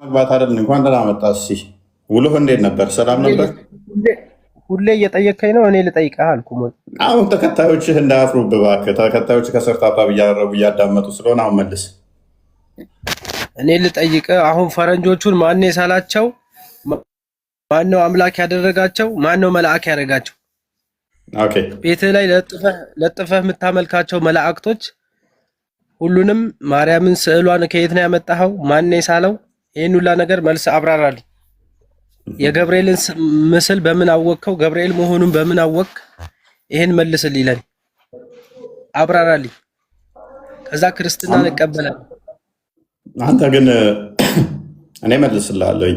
አባት አይደል? እንኳን ደህና መጣህ። እስኪ ውሎህ እንዴት ነበር? ሰላም ነበር? ሁሌ እየጠየከኝ ነው፣ እኔ ልጠይቅህ አልኩ። አሁን ተከታዮችህ እንዳያፍሩብህ እባክህ። ተከታዮች ከስር ታብታብ እያደረጉ እያዳመጡ ስለሆነ አሁን መልስ። እኔ ልጠይቅህ አሁን ፈረንጆቹን ማን የሳላቸው? ማነው አምላክ ያደረጋቸው? ማነው መልአክ ያደረጋቸው? ኦኬ ቤትህ ላይ ለጥፈህ የምታመልካቸው መላእክቶች ሁሉንም ማርያምን ስዕሏን ከየት ነው ያመጣኸው? ማን የሳለው? ይህን ሁላ ነገር መልስ አብራራልኝ። የገብርኤልን ምስል በምን አወቅከው? ገብርኤል መሆኑን በምን አወቅ? ይሄን መልስልኝ፣ ለኔ አብራራልኝ። ከዛ ክርስትና እንቀበላለን። አንተ ግን እኔ መልስልሃለሁ።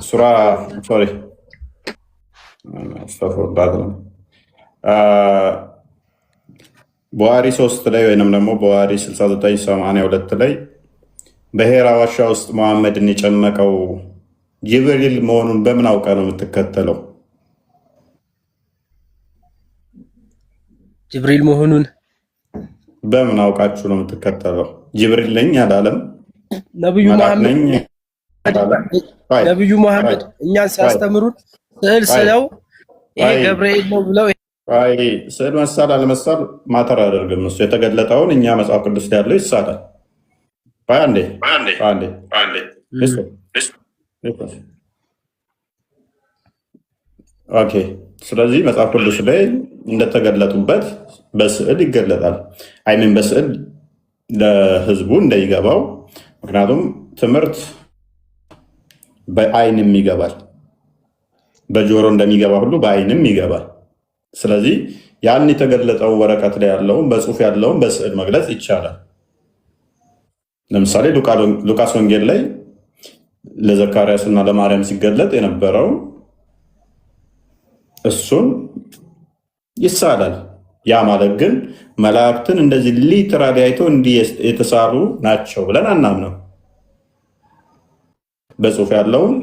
ሱራ ሶሪ በዋሪ 3 ላይ ወይንም ደግሞ በዋሪ 6982 ላይ በሄራ ዋሻ ውስጥ መሐመድን የጨመቀው ጅብሪል መሆኑን በምን አውቃ ነው የምትከተለው? ጅብሪል መሆኑን በምን አውቃችሁ ነው የምትከተለው? ጅብሪል ነኝ አላለም። ነብዩ መሐመድ እኛን ሲያስተምሩን ስዕል ስለው ይሄ ገብርኤል ነው ብለው ስዕል መሳል አለመሳል ማተር አያደርግም። እሱ የተገለጠውን እኛ መጽሐፍ ቅዱስ ያለው ይሳላል። ኦኬ። ስለዚህ መጽሐፍ ቅዱስ ላይ እንደተገለጡበት በስዕል ይገለጣል። አይምን በስዕል ለህዝቡ እንዳይገባው። ምክንያቱም ትምህርት በአይንም ይገባል፣ በጆሮ እንደሚገባ ሁሉ በአይንም ይገባል። ስለዚህ ያን የተገለጠው ወረቀት ላይ ያለውን በጽሁፍ ያለውን በስዕል መግለጽ ይቻላል። ለምሳሌ ሉቃስ ወንጌል ላይ ለዘካርያስ እና ለማርያም ሲገለጥ የነበረው እሱን ይሳላል። ያ ማለት ግን መላእክትን እንደዚህ ሊትራሊ አይቶ እንዲህ የተሳሉ ናቸው ብለን አናምነው። በጽሁፍ ያለውን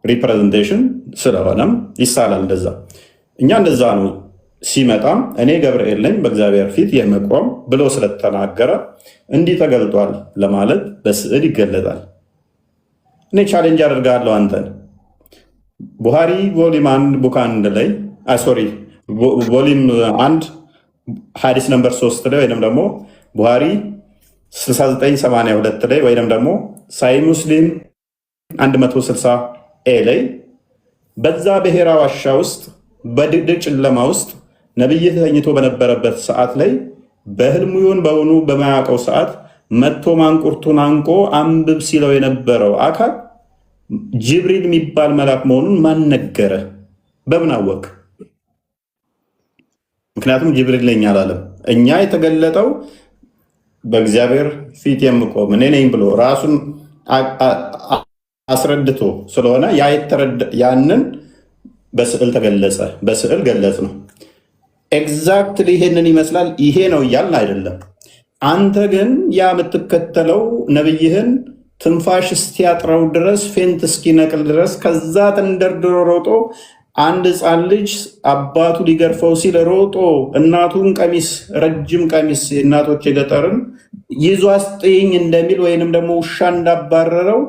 ሪፕሬዘንቴሽን ስለሆነም ይሳላል። እንደዛ እኛ እንደዛ ነው። ሲመጣም እኔ ገብርኤል ነኝ በእግዚአብሔር ፊት የመቆም ብሎ ስለተናገረ እንዲህ ተገልጧል ለማለት በስዕል ይገለጣል። እኔ ቻሌንጅ አድርጋለሁ አንተን ቡሃሪ ቮሊም 1 ቡክ 1 ላይ ቮሊም 1 ሀዲስ ነምበር 3 ላይ ወይም ደግሞ ቡሃሪ 6982 ላይ ወይም ደግሞ ሳይ ሙስሊም 160 ላይ በዛ ብሔራ ዋሻ ውስጥ በድቅድቅ ጨለማ ውስጥ ነብይ ተኝቶ በነበረበት ሰዓት ላይ በህልሙ ይሁን በውኑ በማያውቀው ሰዓት መጥቶ ማንቁርቱን አንቆ አንብብ ሲለው የነበረው አካል ጅብሪል የሚባል መልአክ መሆኑን ማን ነገረ? በምን አወቅ? ምክንያቱም ጅብሪል ነኝ አላለም። እኛ የተገለጠው በእግዚአብሔር ፊት የምቆም እኔ ነኝ ብሎ ራሱን አስረድቶ ስለሆነ ያንን በስዕል ተገለጸ፣ በስዕል ገለጽ ነው። ኤግዛክትሊ ይሄንን ይመስላል ይሄ ነው እያልን አይደለም። አንተ ግን ያ የምትከተለው ነብይህን ትንፋሽ እስኪያጥረው ድረስ ፌንት እስኪነቅል ድረስ ከዛ ተንደርድሮ ሮጦ አንድ ህፃን ልጅ አባቱ ሊገርፈው ሲል ሮጦ እናቱን ቀሚስ ረጅም ቀሚስ እናቶች የገጠርን ይዞ አስጥይኝ እንደሚል ወይንም ደግሞ ውሻ እንዳባረረው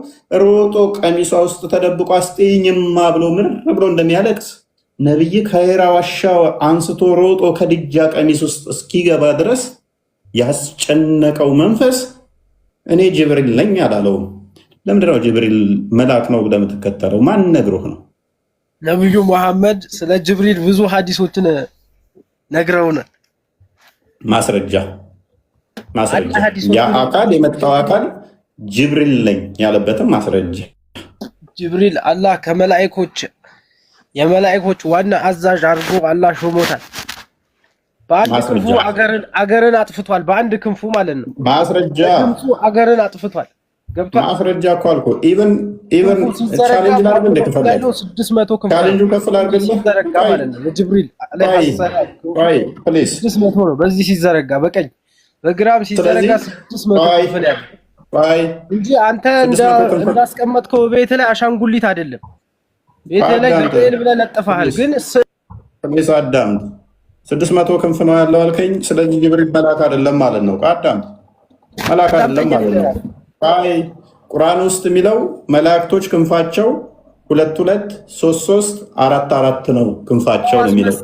ሮጦ ቀሚሷ ውስጥ ተደብቆ አስጥይኝማ ብሎ ምር ብሎ እንደሚያለቅስ ነብይ ከሄራ ዋሻ አንስቶ ሮጦ ከድጃ ቀሚስ ውስጥ እስኪገባ ድረስ ያስጨነቀው መንፈስ እኔ ጅብሪል ነኝ አላለውም። ለምንድነው ጅብሪል መልአክ ነው ብለህ የምትከተለው? ማን ነግሮህ ነው? ነብዩ መሐመድ ስለ ጅብሪል ብዙ ሐዲሶችን ነግረውናል። ማስረጃ ያ አካል የመጣው አካል ጅብሪል ነኝ ያለበትም ማስረጃ። ጅብሪል አላህ የመላእክቶች ዋና አዛዥ አድርጎ አላህ ሾሞታል። በአንድ ክንፉ አገርን አጥፍቷል። በአንድ ክንፉ ማለት ነው። ማስረጃ ክንፉ አገርን አጥፍቷል። ገብቷል። ማስረጃ እኮ አልኩህ። ኢቭን ቻሌንጅ ላድርግ እንደ ከፈለግህ 600 ክንፍ ቻሌንጁ ከፍ ላድርግልህ ሲዘረጋ ማለት ነው። ለጅብሪል አለይሂ ሰላም 600 ነው። በዚህ ሲዘረጋ በቀኝ በግራም ሲዘረጋ 600 ክንፍ ያለው እንጂ አንተ እንዳስቀመጥከው ቤት ላይ አሻንጉሊት አይደለም። ቤት ላይ ገብርኤል ብለህ ለጥፈሃል። ግን ፕሊስ አዳምጥ። 600 ክንፍ ነው ያለው አልከኝ። ስለዚህ ጅብሪል መልአክ አይደለም ማለት ነው። አዳምጥ። መልአክ አይደለም ማለት ነው። አይ ቁርአን ውስጥ የሚለው መላእክቶች ክንፋቸው 2 2 3 3 4 4 ነው ክንፋቸው ነው የሚለው።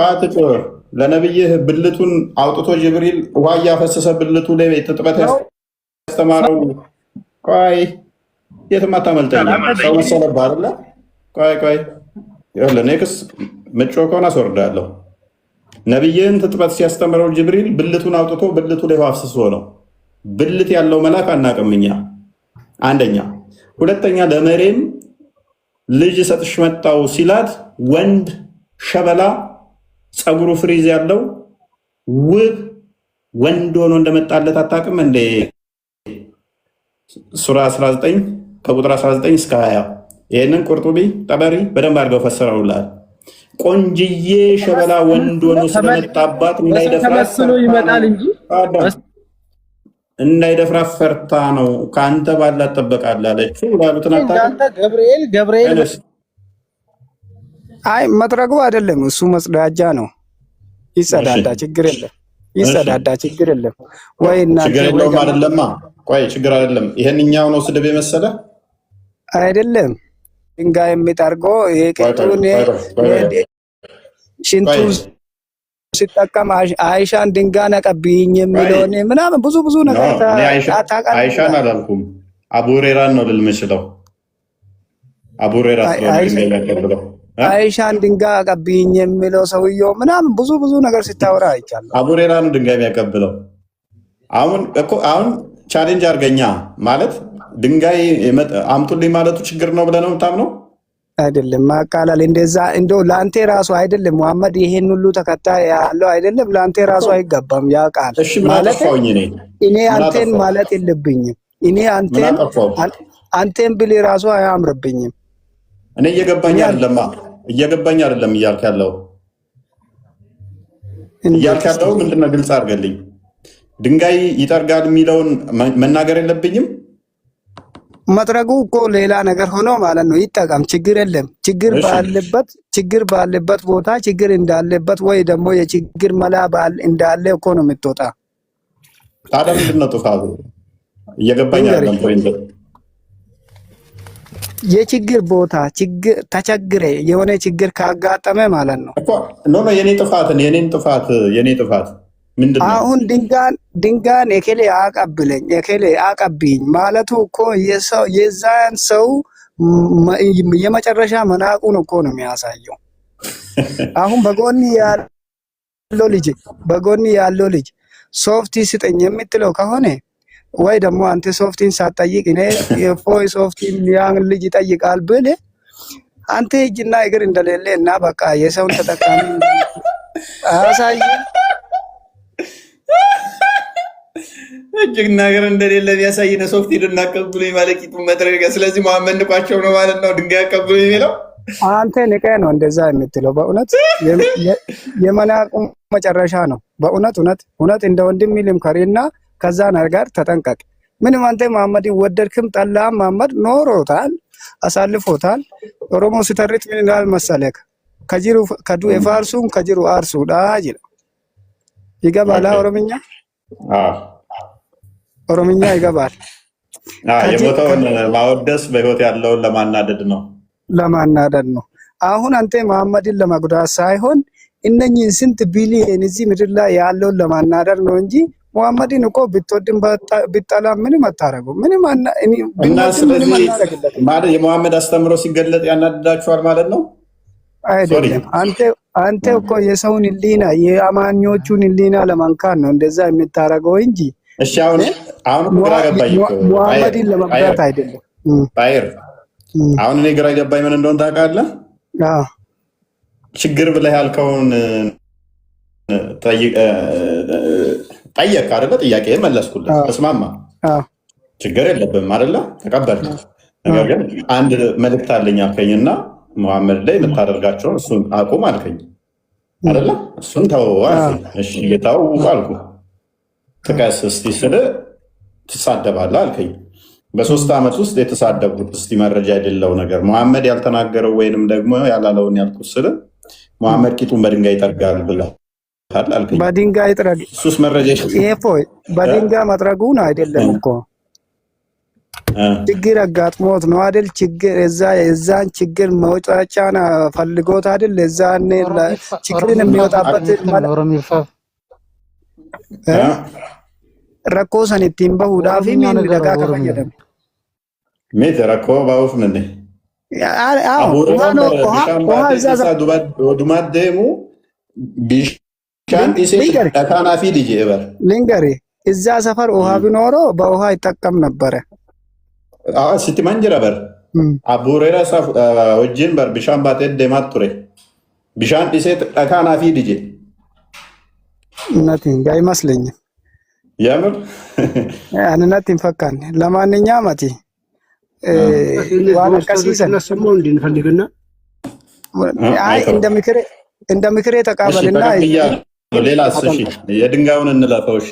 አትጮህ። ለነብይህ ብልቱን አውጥቶ ጅብሪል ውሃ እያፈሰሰ ብልቱ ላይ ትጥበት ያስተማረው። ቆይ የትም አታመልጠኝም። ሰው መሰለብህ አይደለ? ቆይ ኔክስ ምጮ ከሆነ አስወርዳለሁ። ነብይህን ትጥበት ሲያስተምረው ጅብሪል ብልቱን አውጥቶ ብልቱ ላይ ውሃ አፍስሶ ነው። ብልት ያለው መልአክ አናውቅም እኛ። አንደኛ። ሁለተኛ ለመሬም ልጅ ሰጥሽ መጣው ሲላት ወንድ ሸበላ ፀጉሩ ፍሪዝ ያለው ውብ ወንድ ሆኖ እንደመጣለት አታውቅም እንዴ? ሱራ 19 ከቁጥር 19 እስከ 20 ይህንን ቁርጡቢ ጠበሪ በደንብ አድርገው ፈሰረውላል። ቆንጅዬ ሸበላ ወንድ ሆኖ ስለመጣባት እንዳይደፍራት ፈርታ ነው። ከአንተ ባላት ትጠበቃለህ አለችው ላሉትን ገብርኤል አይ መጥረጉ አይደለም እሱ መጽዳጃ ነው። ይጸዳዳ ችግር የለም። ይጸዳዳ ችግር የለም ወይ እናንተ ችግር የለውም አይደለማ። ቆይ ችግር አይደለም። ይሄንኛው ነው ስድብ የመሰለ አይደለም። ድንጋይ የሚጠርጎ ይሄ ቅጡን ሽንቱ ሲጠቀም አይሻን ድንጋይ ነቀብኝ የሚለውን ምናምን ብዙ ነገር አይሻን አላልኩም። አቡሬራን ነው ልል የምችለው። አቡሬራ አይሻን ድንጋይ አቀብኝ የሚለው ሰውየው ምናምን ብዙ ነገር ሲታወራ አይቻለሁ። አቡሬራ ነው ድንጋይ የሚያቀብለው። አሁን ቻሌንጅ አድርገኛ ማለት ድንጋይ አምጡልኝ ማለቱ ችግር ነው ብለህ ነው የምታምነው? አይደለም ማቃላል እንደዛ እንደው ላንተ ራሱ አይደለም መሐመድ ይሄን ሁሉ ተከታይ ያለው አይደለም ላንተ ራሱ አይገባም። ያ ቃል ማለት እኔ አንተን ማለት የለብኝም። እኔ አንተን ብል ራሱ አያምርብኝም። እኔ እየገባኝ አይደለም እያልክ ያለው ምንድነው? ግልጽ አድርገልኝ። ድንጋይ ይጠርጋል የሚለውን መናገር የለብኝም። መጥረጉ እኮ ሌላ ነገር ሆኖ ማለት ነው። ይጠቀም ችግር የለም። ችግር ባለበት ቦታ ችግር እንዳለበት ወይ ደግሞ የችግር መላ እንዳለ እኮ ነው የምትወጣ። ታዲያ ምንድን ነው ጥፋቱ? እየገባኝ አይደለም። የችግር ቦታ ተቸግረ የሆነ ችግር ካጋጠመ ማለት ነው እኮ የኔን ጥፋት አሁን ድንጋን ኤኬሌ አቀብለኝ ኤኬሌ አቀብኝ ማለቱ እኮ የዛን ሰው የመጨረሻ መናቁን እኮ ነው የሚያሳየው። አሁን በጎን ያለው ልጅ ሶፍቲ ስጠኝ የምትለው ከሆነ ወይ ደግሞ አንተ ሶፍቲን ሳትጠይቅ እኔ የፎይ ሶፍቲን ያን ልጅ ይጠይቃል ብል አንተ እጅና እግር እንደሌለ እና በቃ የሰውን ተጠቃሚ አሳየ እጅግና ነገር እንደሌለ ቢያሳይ ነው ሶፍት ሄደና አቀብሉኝ ማለት ቂጡን መጥረግ። ስለዚህ መሐመድ ንቋቸው ነው ማለት ነው ድንጋይ አቀብሉኝ የሚለው። አንተ ንቀህ ነው እንደዛ የምትለው። በእውነት የመናቁ መጨረሻ ነው። በእውነት እንደ ወንድም ልምከርና ከዛ ነገር ተጠንቀቅ። ምንም አንተ መሐመድን ወደድክም ጠላም መሐመድ ኖሮታል፣ አሳልፎታል። ኦሮሞ ሲተርት ምን ይላል መሰለክ? ከዱ የፋርሱን ከጅሩ አርሱ ዳጅ ነው። ይገባል ኦሮምኛ? ኦሮምኛ ይገባል። የሞተውን ማወደስ በህይወት ያለውን ለማናደድ ነው። አሁን አንተ መሐመድን ለማጉዳት ሳይሆን እነኚህን ስንት ቢሊየን እዚህ ምድር ላይ ያለውን ለማናደድ ነው እንጂ መሐመድን እኮ ብትወድም ብትጠላ ምንም አታረጉም። እና ስለዚህ ማለት የመሐመድ አስተምሮ ሲገለጥ ያናድዳችኋል ማለት ነው አይደለም? አንተ እኮ የሰውን ህሊና የአማኞቹን ህሊና ለማንካት ነው እንደዛ የምታረገው እንጂ እሺ አሁን ግራ ገባኝ እኮ መሐመድን ለመጉዳት አይደለም። ባይር አሁን እኔ ግራ ገባኝ ምን እንደሆነ ታውቃለህ? ችግር ብለህ ያልከውን ጠየቅ አይደለ? ጥያቄ መለስኩልህ። ተስማማ? ችግር የለብም አይደለ? ተቀበልክ። ነገር ግን አንድ መልእክት አለኝ አልከኝና መሐመድ ላይ የምታደርጋቸውን እሱን አቁም አልከኝ አይደለ? እሱን ተው አልከኝ። እሺ ጌታው አልኩ። ጥቀስ እስቲ ስለ ትሳደባለህ አልከኝ። በ3 ዓመት ውስጥ የተሳደብኩት እስቲ መረጃ የሌለው ነገር መሐመድ ያልተናገረው ወይንም ደግሞ ያላለውን ያልኩት ስለ መሐመድ ቂጡን በድንጋይ ይጠርጋል ብለህ አልከኝ። በድንጋይ ጥረግ። እሱስ መረጃ ይሄ እፎይ በድንጋይ መጥረጉን አይደለም እኮ ችግር አጋጥሞት ነው አይደል? ችግር የዛን ችግር መውጫጫና ፈልጎት አይደል? የዛን ችግርን የሚወጣበት ረኮ ሰኒቲን በሁዳፊ ምን ደጋ ከፈየደም ሜት ረኮ ባውፍ ምን ዱማት ደሙ ቢሻን ዲሴ ተካናፊ ዲጄ በር ሊንገሪ እዛ ሰፈር ውሃ ቢኖሮ በውሃ ይጠቀም ነበረ። ሲቲ መንጀራ በር አቡሬራ ሳፍ ወጅን በር ቢሻን ባቴ ደማት ቱሬ ቢሻን ዲሴ ተካናፊ ዲጄ እናት አይመስለኝም። ያምር አንናት ይፈካን። ለማንኛውም አቲ ዋና ከሲሰን ሰሞ እንድንፈልግና አይ እንደ ምክሬ ተቃበልና ሌላ እሺ የድንጋዩን እንለፈው። እሺ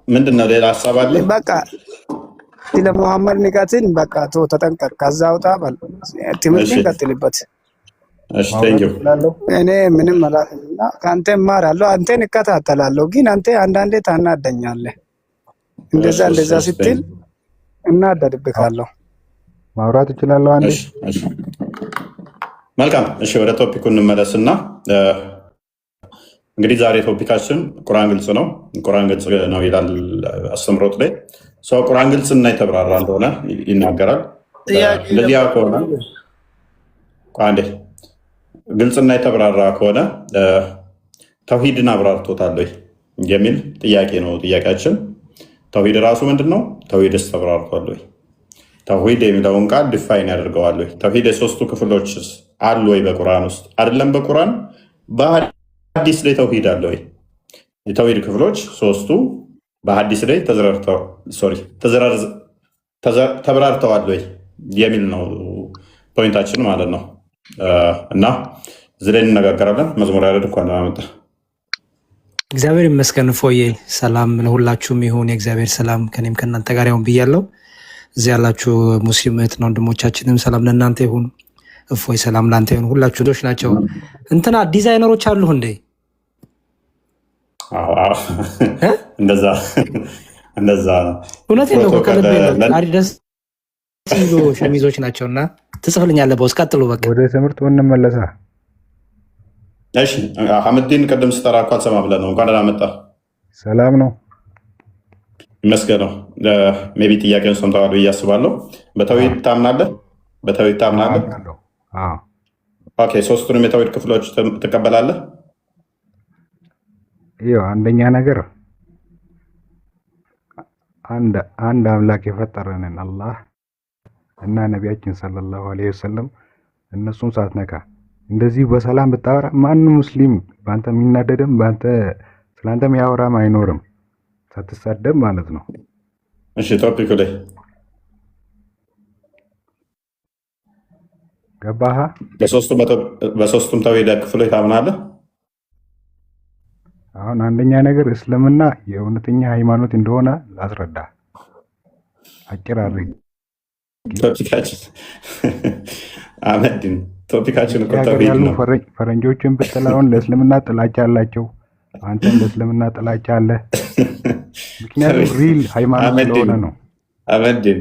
ምንድነው ሌላ ሐሳብ አለ? በቃ ስለ መሐመድ ንቃትን በቃ ተጠንቀቅ። ከዛ አውጣ ባል ትምህርትን ቀጥልበት። እሺ ቴንኪው። እኔ ምንም አላፈና ካንተ ማራለሁ፣ አንተን እከታተላለሁ። ግን አንተ አንዳንዴ ታናደኛለህ። እንደዛ ስትል እናደድብካለሁ። ማውራት እችላለሁ አንዴ። እሺ መልካም። እሺ ወደ ቶፒኩ እንመለስና እንግዲህ ዛሬ ቶፒካችን ቁርአን ግልጽ ነው፣ ቁርአን ግልጽ ነው ይላል አስተምሮት ላይ። ሰው ቁርአን ግልጽና የተብራራ እንደሆነ ይናገራል። ለዚያ ከሆነ አንዴ ግልጽና የተብራራ ከሆነ ተውሂድን አብራርቶታል ወይ የሚል ጥያቄ ነው ጥያቄያችን። ተውሂድ ራሱ ምንድን ነው? ተውሂድስ ተብራርቷል ወይ? ተውሂድ የሚለውን ቃል ዲፋይን ያደርገዋል ወይ? ተውሂድ የሶስቱ ክፍሎች አሉ ወይ በቁርአን ውስጥ? አይደለም በቁርአን በሐዲስ ላይ ተውሂድ አለ ወይ? የተውሂድ ክፍሎች ሶስቱ በሐዲስ ላይ ተብራርተዋል ወይ የሚል ነው ፖይንታችን ማለት ነው። እና እዚህ ላይ እንነጋገራለን። መዝሙር ያረድ እንኳን አመጣ። እግዚአብሔር ይመስገን። ፎዬ ሰላም ለሁላችሁም ይሁን። የእግዚአብሔር ሰላም ከኔም ከእናንተ ጋር ይሁን ብያለሁ። እዚህ ያላችሁ ሙስሊም እህትና ወንድሞቻችንም ሰላም ለእናንተ ይሁን። እፎይ ሰላም ለአንተ ይሁን። ሁላችሁ ዶች ናቸው። እንትና ዲዛይነሮች አሉ እንዴ? እንደዛ እውነቴን ነው። ከልቤ ነው። አዲዳስ ሸሚዞች ናቸው እና ትጽፍልኛለህ። በውስጥ ቀጥሉ። በቃ ወደ ትምህርት እንመለሳ። እሺ ሐመድን ቅድም ስጠራ እኮ አልሰማ ብለህ ነው። እንኳን ደህና መጣህ። ሰላም ነው ይመስገነው። ሜይ ቢ ጥያቄውን ሰምተዋል ብዬ አስባለሁ። በተውሂድ ታምናለህ? በተውሂድ ታምናለህ? ኦኬ። ሶስቱንም የተውሂድ ክፍሎች ትቀበላለህ? ይኸው አንደኛ ነገር አንድ አምላክ የፈጠረንን አላህ እና ነቢያችን ሰለላሁ ዐለይሂ ወሰለም እነሱን ሳትነካ እንደዚህ በሰላም ብታወራ ማንም ሙስሊም በአንተ የሚናደድም በአንተ ስለአንተ የሚያወራም አይኖርም፣ ሳትሳደብ ማለት ነው። እሺ ቶፒኩ ላይ ገባህ? በሶስቱም ተውሂድ ክፍሎች ታምናለህ? አሁን አንደኛ ነገር እስልምና የእውነተኛ ሃይማኖት እንደሆነ ላስረዳ አጭር አድርግ። አመድን ቶፒካችን እኮ ተውሂድ ነው። ፈረንጆችን ብትላውን ለእስልምና ጥላቻ አላቸው፣ አንተም ለእስልምና ጥላቻ አለ። ምክንያቱም ሪል ሃይማኖት ስለሆነ ነው። አመድን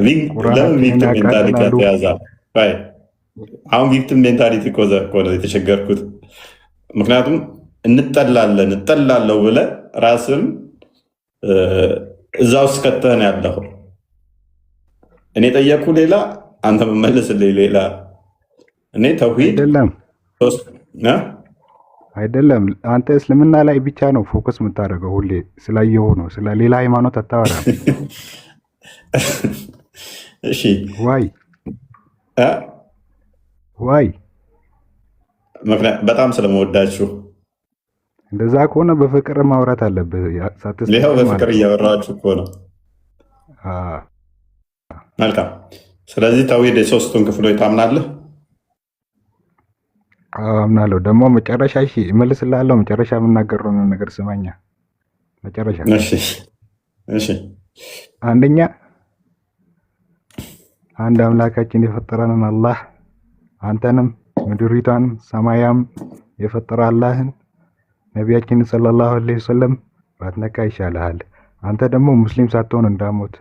ቪክቲም ሜንታሊቲ ያተያዛ አሁን ቪክቲም ሜንታሊቲ እኮ ነው የተቸገርኩት። ምክንያቱም እጠላለሁ ብለህ ራስን እዛ ውስጥ ከተህን ያለሁ እኔ ጠየቅኩ ሌላ አንተ መመለስልኝ ሌላ። እኔ ተውሂድ አይደለም አንተ እስልምና ላይ ብቻ ነው ፎከስ የምታደርገው። ሁሌ ስላየሁ ነው፣ ስለ ሌላ ሃይማኖት አታወራም። እሺ ዋይ በጣም ስለመወዳችሁ። እንደዛ ከሆነ በፍቅር ማውራት አለብህ። ይኸው በፍቅር እያወራችሁ እኮ ነው። መልካም። ስለዚህ ተውሂድ የሶስቱን ክፍሎች ታምናለህ? አምናለሁ። ደግሞ መጨረሻ እሺ እመልስልሃለሁ። መጨረሻ የምናገረው ነገር ስማኛ። መጨረሻ እሺ አንደኛ አንድ አምላካችን የፈጠረንን አላህ አንተንም ምድሪቷንም ሰማያም የፈጠረ አላህን ነቢያችን ሰለላሁ ዐለይሂ ወሰለም ባትነካ ይሻልሃል። አንተ ደግሞ ሙስሊም ሳትሆን እንዳሞት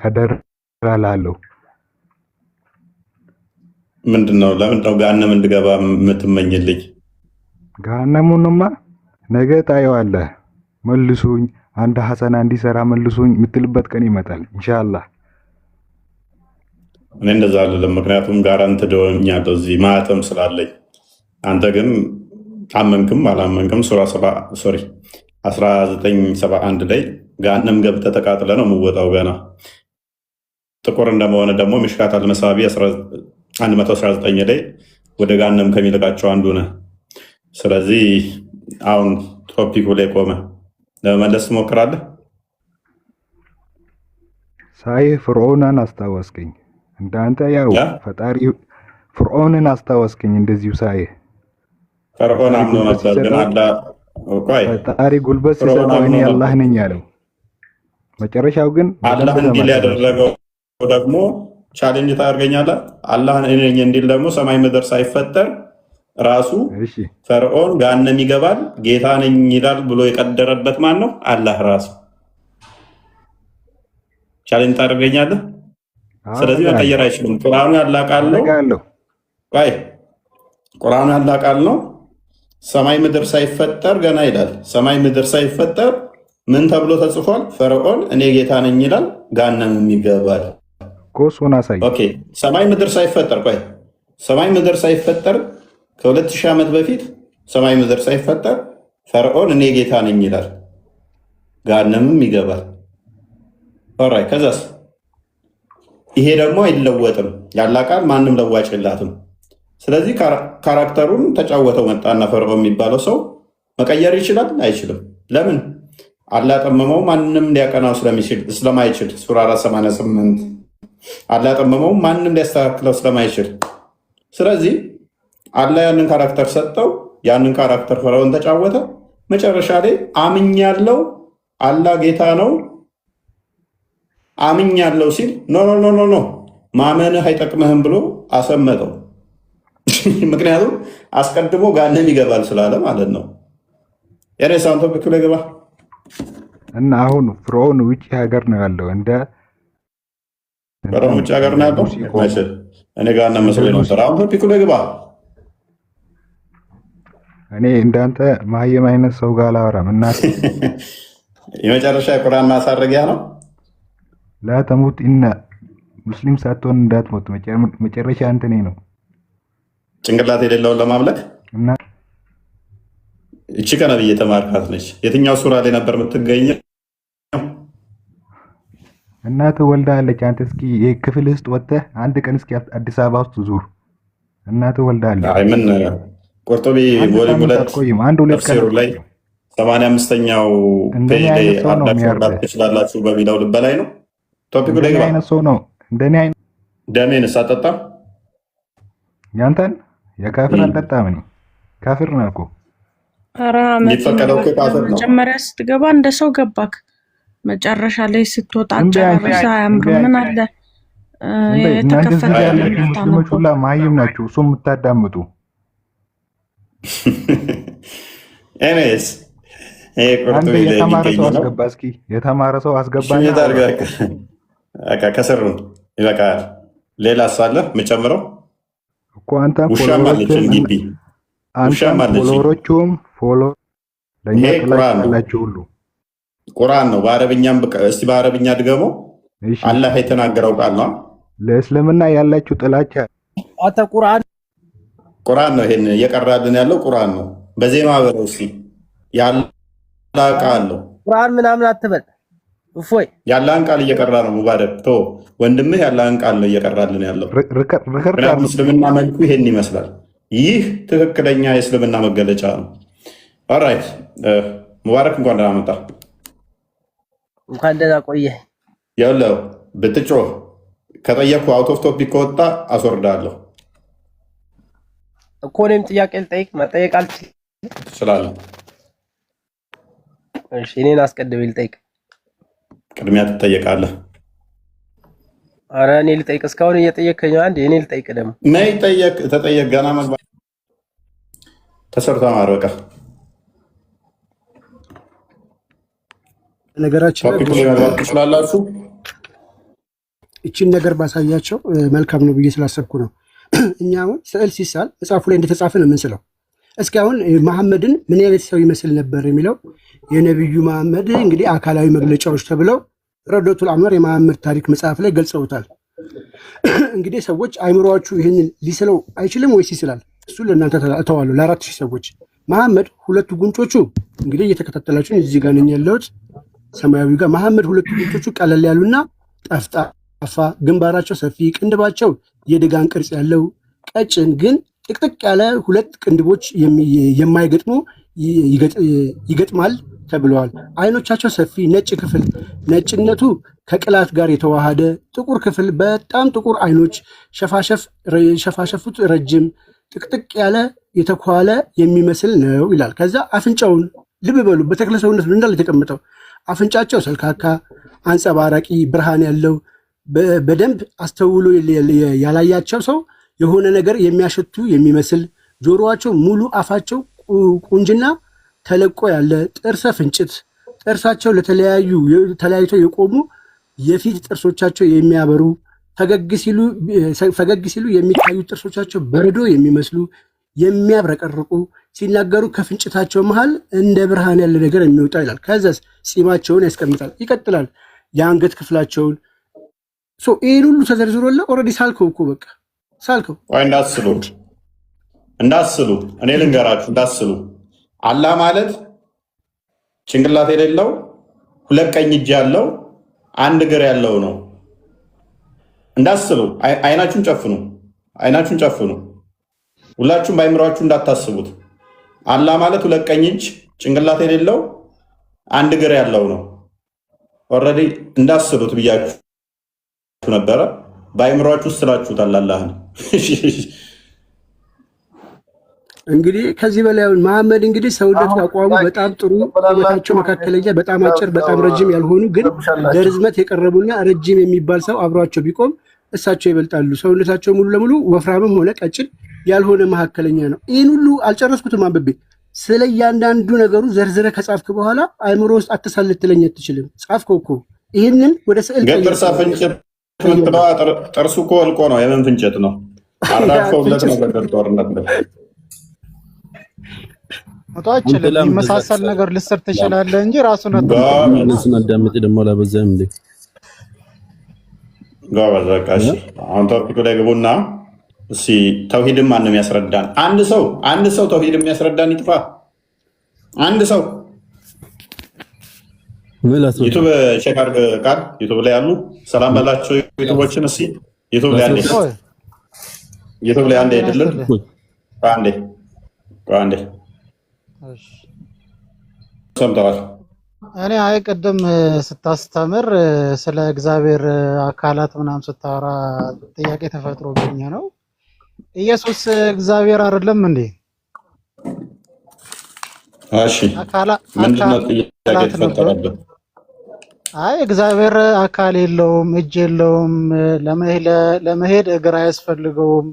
አደራላለሁ። ምንድነው? ለምንድነው ገሃነም እንድገባ የምትመኝልኝ? ገሃነሙንማ ነገ ታየዋለህ። መልሱኝ፣ አንድ ሐሰና እንዲሰራ መልሱኝ የምትልበት ቀን ይመጣል ኢንሻአላህ። እኔ እንደዛ አይደለም፣ ምክንያቱም ጋራንትድ ሆኛለሁ እዚህ ማህተም ስላለኝ። አንተ ግን አመንክም አላመንክም ሱራ 1971 ላይ ገሃነም ገብተህ ተቃጥለህ ነው የምወጣው። ገና ጥቁር እንደመሆነ ደግሞ ሚሽካት አልመሳቢ 119 ላይ ወደ ገሃነም ከሚልቃቸው አንዱ ነህ። ስለዚህ አሁን ቶፒኩ ላይ ቆመ ለመመለስ ትሞክራለህ። ሳይ ፍርዖንን አስታወስከኝ። እንዳንተ ያው ፈጣሪ ፍርዖንን አስታወስከኝ። እንደዚሁ ሳይ ፈርዖን አምኖ ነበር፣ ግን ፈጣሪ ጉልበት ሲሰጠው እኔ አላህ ነኝ ያለው። መጨረሻው ግን አላህ እንዲል ያደረገው ደግሞ ቻሌንጅ ታደርገኛለህ። አላህ ነኝ እንዲል ደግሞ ሰማይ ምድር ሳይፈጠር ራሱ ፈርዖን ገሃነም ይገባል ጌታ ነኝ ይላል ብሎ የቀደረበት ማን ነው? አላህ ራሱ። ቻሌንጅ ታደርገኛለህ። ስለዚህ መቀየር አይችልም። ቁርአኑ ያላቃል ነው። ቁርአኑ ያላቃል ነው። ሰማይ ምድር ሳይፈጠር ገና ይላል። ሰማይ ምድር ሳይፈጠር ምን ተብሎ ተጽፏል? ፈርዖን እኔ ጌታ ነኝ ይላል ገሃነም ይገባል። ኮሱን አሳይ። ኦኬ ሰማይ ምድር ሳይፈጠር ሰማይ ምድር ሳይፈጠር ከ2000 ዓመት በፊት ሰማይ ምድር ሳይፈጠር ፈርዖን እኔ ጌታ ነኝ ይላል ገሃነምም ይገባል። ኦራይ ከዛስ ይሄ ደግሞ አይለወጥም። ያላቃል ማንም ለዋጭ የላትም። ስለዚህ ካራክተሩን ተጫወተው መጣና ፈርዖን የሚባለው ሰው መቀየር ይችላል? አይችልም። ለምን? አላጠመመው ማንም ሊያቀናው ስለማይችል ሱራ 488 አላጠመመው ማንም ሊያስተካክለው ስለማይችል። ስለዚህ አላህ ያንን ካራክተር ሰጠው። ያንን ካራክተር ፈርዖን ተጫወተ። መጨረሻ ላይ አምኛለው አላህ ጌታ ነው አምኛለው ሲል ኖ ኖ ኖ ኖ ማመንህ አይጠቅምህም ብሎ አሰመጠው። ምክንያቱም አስቀድሞ ገሃነም ይገባል ስላለ ማለት ነው። የሬሳውን ቶፒክ ላይ ገባ እና አሁን ፍርዖን ውጭ ሀገር ነው ያለው። ፈርዖን ውጭ ሀገር ነው ያለው። እኔ ገሃነም መስሎኝ ነበር። አሁን ቶፒክ ላይ ገባ። እኔ እንዳንተ ማህየም አይነት ሰው ጋር አላወራም። እና የመጨረሻ የቁርአን ማሳረጊያ ነው። ላተሙት እና ሙስሊም ሳትሆን እንዳትሞት መጨረሻ አንተኔ ነው። ጭንቅላት የሌለውን ለማምለክ እና እቺ ከነብይ የተማርካት ነች። የትኛው ሱራ ላይ ነበር የምትገኘው? እናት ወልዳለች። አንተ እስኪ የክፍል ውስጥ ወጥተህ አንድ ቀን እስኪ አዲስ አበባ ውስጥ ዙር። እናት ወልዳለች። አይ ምን ቁርጡቢ ቮሊዩም 2 ተፍሲሩ ላይ 85ኛው ፔጅ ላይ አዳፍራት ትችላላችሁ በሚለው ልብ ላይ ነው። ቶፒኩ ላይ ገባ። አይነት ሰው ነው እንደኔ አይነት ደሜን ሳጠጣ ያንተን የካፍር አልጠጣም። እኔ ካፍር ነው እኮ። ኧረ መጀመሪያ ስትገባ እንደ ሰው ገባክ። መጨረሻ ላይ ስትወጣ ጨረሰ። አያምርም። ምን አለ የተከፈተ ሙስሊሞች ሁላ ማይም ናቸው። እሱ የምታዳምጡ ኤኒዌይስ የተማረ ሰው አስገባ። ከስር ይበቃል። ሌላ ሳለ የምጨምረው እኮ አንተም ፎሎወሮቹም ፎሎ ለኛ ተላላችሁ ሁሉ ቁርአን ነው። በአረብኛም እስቲ በአረብኛ ድገሞ። አላህ የተናገረው ቃል ነው። ለእስልምና ያላችሁ ጥላቻ አተ ቁርአን ነው። ይሄን እየቀራልን ያለው ቁርአን ነው። በዜማ በለው እስቲ ያላ ቃል ነው። ቁርአን ምናምን አትበል። እፎይ ያላን ቃል እየቀራ ነው። ሙባረክ ቶ ወንድምህ ያላን ቃል ነው እየቀራልን ያለው። እስልምና መልኩ ይሄን ይመስላል። ይህ ትክክለኛ የእስልምና መገለጫ ነው። ኦራይት ሙባረክ እንኳን ደህና መጣ። እንኳን ደህና ቆየህ። ያለው ብትጮህ ከጠየቅኩ አውት ኦፍ ቶፒክ ከወጣ አስወርዳለሁ እኮ። እኔም ጥያቄ ልጠይቅ መጠየቅ አልችልም? ትችላለህ። እሺ እኔን አስቀድሜ ልጠይቅ። ቅድሚያ ትጠየቃለህ። ኧረ እኔ ልጠይቅ። እስካሁን እየጠየቅከኝ አንዴ እኔ ልጠይቅ ደግሞ ነይ ተጠየቅ። ገና መግባት ተሰርቶ ማር በቃ ነገራችን ቶፒኩ ላይ መግባት ትችላላችሁ። እቺን ነገር ባሳያቸው መልካም ነው ብዬ ስላሰብኩ ነው። እኛ አሁን ስዕል ሲሳል መጽሐፉ ላይ እንደተጻፈ ነው የምንስለው። እስኪ አሁን መሐመድን ምን አይነት ሰው ይመስል ነበር የሚለው የነቢዩ መሐመድ እንግዲህ አካላዊ መግለጫዎች ተብለው ረዶቱል አንዋር የመሐመድ ታሪክ መጽሐፍ ላይ ገልጸውታል። እንግዲህ ሰዎች አይምሯችሁ ይህንን ሊስለው አይችልም ወይስ ይስላል? እሱ ለእናንተ እተዋለሁ። ለ4000 ሰዎች መሐመድ ሁለቱ ጉንጮቹ እንግዲህ እየተከታተላችሁ እዚህ ጋር ነኝ ያለሁት ሰማያዊ ጋር መሐመድ ሁለቱ ጉንጮቹ ቀለል ያሉና ጠፍጣፋ፣ ግንባራቸው ሰፊ፣ ቅንድባቸው የደጋን ቅርጽ ያለው ቀጭን ግን ጥቅጥቅ ያለ ሁለት ቅንድቦች የማይገጥሙ ይገጥማል ተብለዋል። አይኖቻቸው ሰፊ፣ ነጭ ክፍል ነጭነቱ ከቅላት ጋር የተዋሃደ ጥቁር ክፍል፣ በጣም ጥቁር አይኖች፣ ሸፋሸፉት ረጅም ጥቅጥቅ ያለ የተኳለ የሚመስል ነው ይላል። ከዛ አፍንጫውን ልብ በሉ፣ በተክለ ሰውነት ነው እንዳለ የተቀመጠው። አፍንጫቸው ሰልካካ፣ አንጸባራቂ ብርሃን ያለው በደንብ አስተውሎ ያላያቸው ሰው የሆነ ነገር የሚያሸቱ የሚመስል ጆሮአቸው ሙሉ፣ አፋቸው ቁንጅና ተለቆ ያለ ጥርሰ ፍንጭት፣ ጥርሳቸው ተለያይተው የቆሙ የፊት ጥርሶቻቸው የሚያበሩ ፈገግ ሲሉ የሚታዩ ጥርሶቻቸው በረዶ የሚመስሉ የሚያብረቀርቁ ሲናገሩ ከፍንጭታቸው መሃል እንደ ብርሃን ያለ ነገር የሚወጣ ይላል። ከዛስ ጺማቸውን ያስቀምጣል። ይቀጥላል። የአንገት ክፍላቸውን ይህን ሁሉ ተዘርዝሮለ ኦልሬዲ ሳልከው እኮ በቃ ሳልከው። እንዳስሉ እኔ ልንገራችሁ፣ እንዳስሉ አላህ ማለት ጭንቅላት የሌለው ሁለት ቀኝ እጅ ያለው አንድ እግር ያለው ነው። እንዳስሉ አይናችሁን ጨፍኑ። ሁላችሁም በአይምሯችሁ እንዳታስቡት። አላህ ማለት ሁለት ቀኝ እጅ ጭንቅላት የሌለው አንድ እግር ያለው ነው። ኦልሬዲ እንዳስሉት ብያችሁ ነበረ። በአይምሯችሁ ስላችሁታል አላህን። እንግዲህ ከዚህ በላይ መሐመድ እንግዲህ ሰውነት አቋሙ በጣም ጥሩ፣ ቁመታቸው መካከለኛ፣ በጣም አጭር፣ በጣም ረጅም ያልሆኑ ግን ለርዝመት የቀረቡና ረጅም የሚባል ሰው አብሯቸው ቢቆም እሳቸው ይበልጣሉ። ሰውነታቸው ሙሉ ለሙሉ ወፍራምም ሆነ ቀጭን ያልሆነ መካከለኛ ነው። ይህን ሁሉ አልጨረስኩትም አንብቤ። ስለ እያንዳንዱ ነገሩ ዘርዝረ ከጻፍክ በኋላ አይምሮ ውስጥ አትሳል ልትለኝ አትችልም። ጻፍከው እኮ ይህንን ወደ ስዕል ጥርሳ ፍንጭት ጥርሱ እኮ ወልቆ ነው። የምን ፍንጭት ነው? አራፈውለት ነው በገር ጦርነት ነው። ሞታችን የሚመሳሰል ነገር ልስር ትችላለህ እንጂ ራሱን አዳምጥ ደግሞ አላበዛም እንዴ? ጋባዛቃሽ አሁን ቶፒኩ ላይ ግቡና እስኪ ተውሂድም ማንም ያስረዳን። አንድ ሰው ተውሂድም ያስረዳን ይጥፋ። አንድ ሰው ዩቱብ ቼክ አድርግ ቃል ዩቱብ ላይ ያሉ ሰላም በላቸው ዩቱቦችን እስኪ ዩቱብ ላይ አንዴ አይደለም አንዴ ሰምተዋል። እኔ ቅድም ስታስተምር ስለ እግዚአብሔር አካላት ምናምን ስታወራ ጥያቄ ተፈጥሮብኝ ነው። ኢየሱስ እግዚአብሔር አይደለም እንዴ? እሺ ምንድነው ጥያቄ ተፈጠረበት? እግዚአብሔር አካል የለውም፣ እጅ የለውም፣ ለመሄድ እግር አያስፈልገውም፣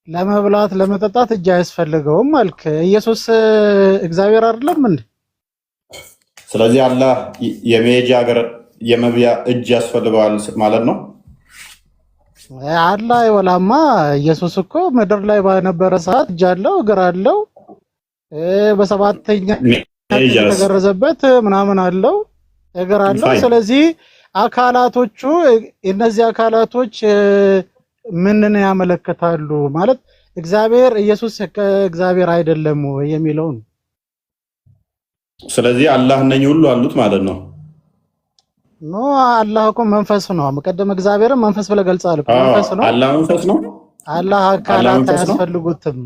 ለመብላት ለመጠጣት እጅ አያስፈልገውም አልክ። ኢየሱስ እግዚአብሔር አይደለም እንዴ? ስለዚህ አላህ የመሄጃ እግር የመብያ እጅ ያስፈልገዋል ማለት ነው። አላህ ይወላማ። ኢየሱስ እኮ ምድር ላይ በነበረ ሰዓት እጅ አለው፣ እግር አለው፣ በሰባተኛ የተገረዘበት ምናምን አለው፣ እግር አለው። ስለዚህ አካላቶቹ እነዚህ አካላቶች ምንን ያመለክታሉ ማለት እግዚአብሔር ኢየሱስ ከእግዚአብሔር አይደለም የሚለው ነው። ስለዚህ አላህ እነኚህ ሁሉ አሉት ማለት ነው። አላህ እኮ መንፈስ ነው። መቀደም እግዚአብሔርን መንፈስ ብለህ ገልጸሃል እኮ። መንፈስ ነው። አላህ መንፈስ ነው። አላህ አካላት አያስፈልጉትም።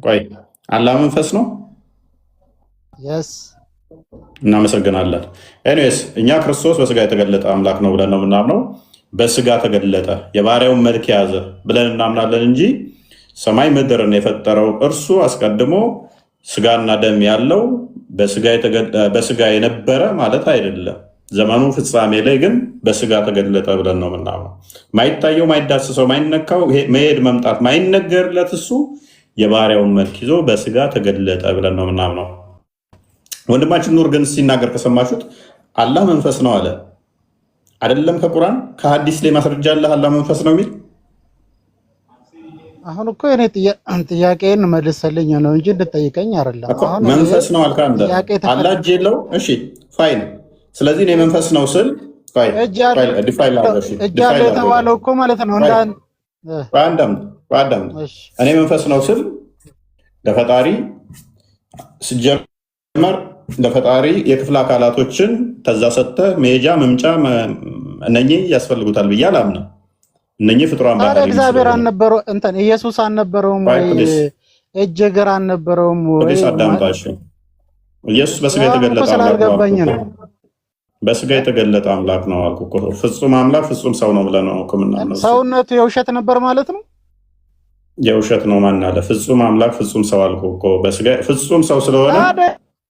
ቆይ አላህ መንፈስ ነው። የስ እናመሰግናለን። ኤኒዌይስ እኛ ክርስቶስ በስጋ የተገለጠ አምላክ ነው ብለን ነው የምናምነው። በስጋ ተገለጠ የባሪያውን መልክ ያዘ ብለን እናምናለን እንጂ ሰማይ ምድርን የፈጠረው እርሱ አስቀድሞ ስጋና ደም ያለው በስጋ የነበረ ማለት አይደለም። ዘመኑ ፍጻሜ ላይ ግን በስጋ ተገለጠ ብለን ነው የምናምነው። ማይታየው፣ ማይዳስሰው፣ ማይነካው፣ መሄድ መምጣት ማይነገርለት እሱ የባሪያውን መልክ ይዞ በስጋ ተገለጠ ብለን ነው ምናምነው። ወንድማችን ኑር ግን ሲናገር ከሰማችሁት አላህ መንፈስ ነው አለ አይደለም? ከቁርአን ከሐዲስ ላይ ማስረጃ አለ አላህ መንፈስ ነው የሚል? አሁን እኮ እኔ ጥያቄን መልሰልኝ ነው እንጂ እንድጠይቀኝ አይደለም። አሁን መንፈስ ነው አልካ አንተ። አላህ እጅ የለው? እሺ ፋይን። ስለዚህ እኔ መንፈስ ነው ስል እጅ ያለ የተባለው እኮ ማለት ነው በአዳም እኔ መንፈስ ነው ስል ለፈጣሪ ሲጀመር ለፈጣሪ የክፍል አካላቶችን ተዛ ሰጥተህ መሄጃ መምጫ እነኚህ ያስፈልጉታል ብዬ አላምንም። እነኚህ ፍጡራን ባህሪ እግዚአብሔር አልነበረው እንትን ኢየሱስ አልነበረውም ወይ? እጅ እግር አልነበረውም ወይ? አዳምጣችሁ ኢየሱስ በስጋ የተገለጠ አምላክ ነው። በስጋ የተገለጠ አምላክ ነው አልኩ እኮ። ፍጹም አምላክ ፍጹም ሰው ነው ብለህ ነው እኮ። ሰውነቱ የውሸት ነበር ማለት ነው? የውሸት ነው ማን አለ? ፍጹም አምላክ ፍጹም ሰው አልኩ እኮ። በስጋ ፍጹም ሰው ስለሆነ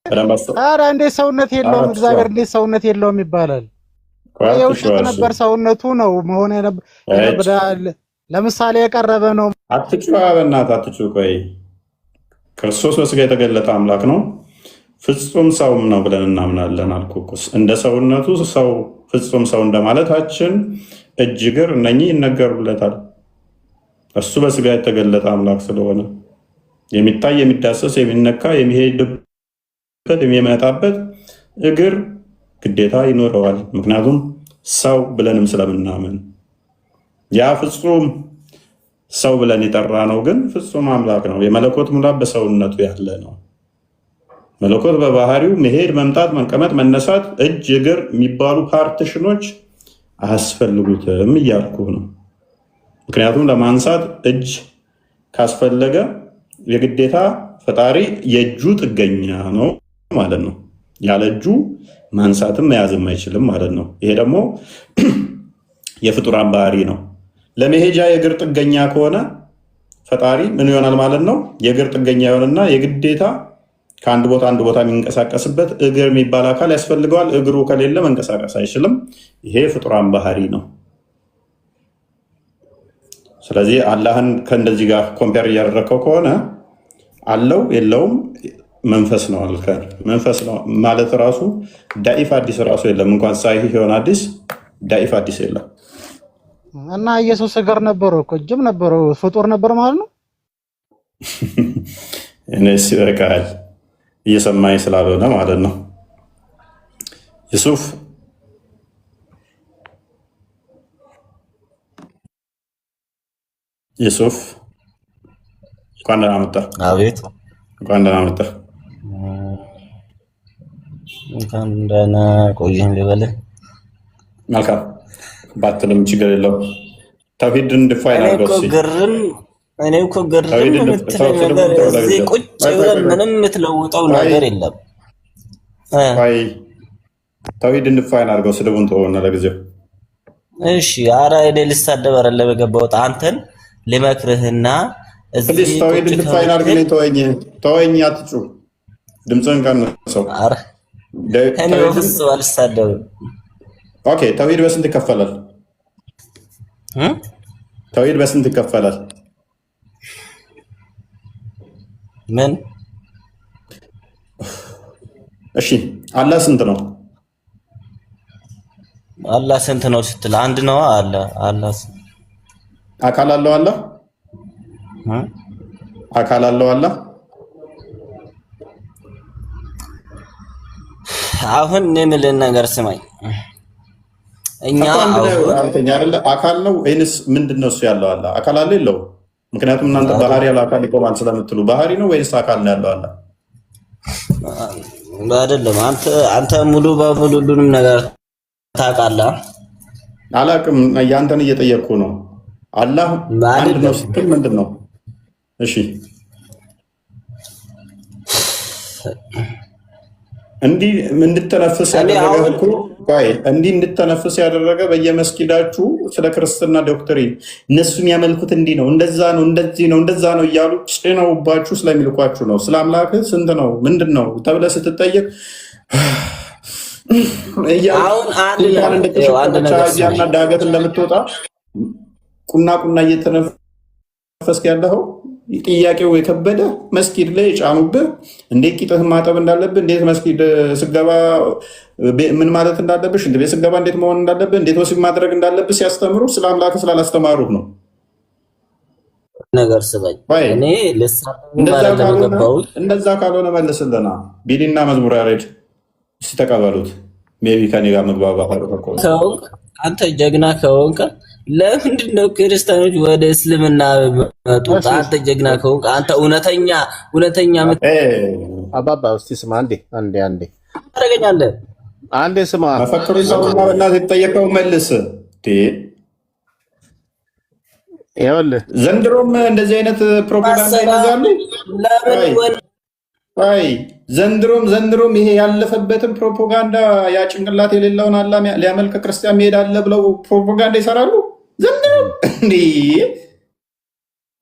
ኧረ እንዴት ሰውነት የለውም? እግዚአብሔር እንዴት ሰውነት የለውም ይባላል? የውሸት ነበር ሰውነቱ ነው መሆን የነበረ። ለምሳሌ የቀረበ ነው። አትጩህ በእናትህ አትጩህ። ቆይ ክርስቶስ በስጋ የተገለጠ አምላክ ነው ፍጹም ሰውም ነው ብለን እናምናለን አልኩ እኮ። እንደ ሰውነቱ ሰው ፍጹም ሰው እንደማለታችን እጅ እግር እነኚህ ይነገሩለታል። እሱ በስጋ የተገለጠ አምላክ ስለሆነ የሚታይ የሚዳሰስ የሚነካ የሚሄድበት የሚመጣበት እግር ግዴታ ይኖረዋል። ምክንያቱም ሰው ብለንም ስለምናምን ያ ፍጹም ሰው ብለን የጠራ ነው ግን ፍጹም አምላክ ነው። የመለኮት ሙላት በሰውነቱ ያለ ነው። መለኮት በባህሪው መሄድ፣ መምጣት፣ መቀመጥ፣ መነሳት፣ እጅ እግር የሚባሉ ፓርቲሽኖች አያስፈልጉትም እያልኩ ነው። ምክንያቱም ለማንሳት እጅ ካስፈለገ የግዴታ ፈጣሪ የእጁ ጥገኛ ነው ማለት ነው። ያለ እጁ ማንሳትም መያዝም አይችልም ማለት ነው። ይሄ ደግሞ የፍጡራን ባህሪ ነው። ለመሄጃ የእግር ጥገኛ ከሆነ ፈጣሪ ምን ይሆናል ማለት ነው? የእግር ጥገኛ ይሆንና የግዴታ ከአንድ ቦታ አንድ ቦታ የሚንቀሳቀስበት እግር የሚባል አካል ያስፈልገዋል። እግሩ ከሌለ መንቀሳቀስ አይችልም። ይሄ ፍጡራን ባህሪ ነው። ስለዚህ አላህን ከእንደዚህ ጋር ኮምፔር እያደረግከው ከሆነ አለው የለውም መንፈስ ነው አልከን። መንፈስ ነው ማለት ራሱ ዳኢፍ አዲስ ራሱ የለም። እንኳን ሳሂህ የሆነ አዲስ ዳኢፍ አዲስ የለም። እና ኢየሱስ እግር ነበረው እኮ እጅም ነበረው ፍጡር ነበር ማለት ነው። እኔስ ይበቃል እየሰማኝ ስላልሆነ ማለት ነው። ዩሱፍ ዩሱፍ እንኳን ደህና መጣህ። አቤት እንኳን ደህና መጣህ። እንኳን ደህና ቆየን ልበልህ። መልካም ባትልም ችግር የለውም። ተውሂድን ዲፋይን አድርገው እስኪ። እኔ እኮ ግርም የምትለኝ ነገር እዚህ ቁጭ ብለን ምንም የምትለውጠው ነገር የለም። ተውሂድን ዲፋይን አድርገው ስድቡን ተወውና ለጊዜው። እሺ ኧረ እኔ ልሳደብ አይደለም የገባሁት አንተን ልመክርህና እዚህ ተውሂድን ዲፋይን አድርገህ ተወኝ፣ አትጩህ፣ ድምፅህን ቀንሰው። እኔ በፍጹም አልሳደብም። ኦኬ ተውሂድ በስንት ይከፈላል? ተውሂድ በስንት ይከፈላል? ምን? እሺ አላህ ስንት ነው? አላህ ስንት ነው ስትል አንድ ነው። አላህ አካል አለው? አላህ አካል አለው? አላህ አሁን እኔ የምልህን ነገር ስማኝ። እኛ አካል ነው ወይንስ ምንድን ነው እሱ ያለው? አላህ አካል አለ የለውም? ምክንያቱም እናንተ ባህሪ ያለ አካል ይቆማል ስለምትሉ ባህሪ ነው ወይስ አካል ነው ያለው? አላህ አይደለም። አንተ ሙሉ በሙሉ ሁሉንም ነገር ታውቃለህ። አላውቅም፣ ያንተን እየጠየቅኩ ነው። አላህ አንድ ነው ስትል ምንድን ነው? እሺ እንዲህ እንድተነፍስ ያደረገ እኮ እንዲህ እንድተነፍስ ያደረገ በየመስጊዳችሁ ስለ ክርስትና ዶክትሪን እነሱ የሚያመልኩት እንዲህ ነው፣ እንደዛ ነው፣ እንደዚህ ነው፣ እንደዛ ነው እያሉ ጭነውባችሁ ስለሚልኳችሁ ነው። ስለ አምላክ ስንት ነው ምንድን ነው ተብለህ ስትጠየቅ እንደተሸና ዳገት እንደምትወጣ ቁና ቁና እየተነፈስክ ያለኸው ጥያቄው የከበደ መስጊድ ላይ የጫኑብህ እንዴት ቂጥህ ማጠብ እንዳለብህ፣ እንዴት መስጊድ ስገባ ምን ማለት እንዳለብህ፣ ሽንት ቤት ስገባ እንዴት መሆን እንዳለብህ፣ እንዴት ወሲብ ማድረግ እንዳለብህ ሲያስተምሩ ስለ አምላክ ስላላስተማሩህ ነው። ነገር ስበኝ እኔ እንደዛ ካልሆነ መልስልና ቢሊና መዝሙር ያሬድ እስቲ ተቀበሉት። ሜቢ ከኔ ጋር መግባባት አንተ ጀግና ከሆንክ ለምንድን ነው ክርስቲያኖች ወደ እስልምና መጡት? አንተ ጀግና ከሆንክ አንተ እውነተኛ አባባ እስቲ ስማ አንዴ ታደርገኛለህ። አንዴ ስማ መፈክሩ ሰውና በእናትህ የተጠየቀው መልስ። ይኸውልህ ዘንድሮም እንደዚህ አይነት ፕሮፓጋንዳ ይነዛሉ። ዘንድሮም ይሄ ያለፈበትን ፕሮፓጋንዳ ያ ጭንቅላት የሌለውን አላህ ሊያመልክ ክርስቲያን መሄድ አለ ብለው ፕሮፓጋንዳ ይሰራሉ። ዘንድሮም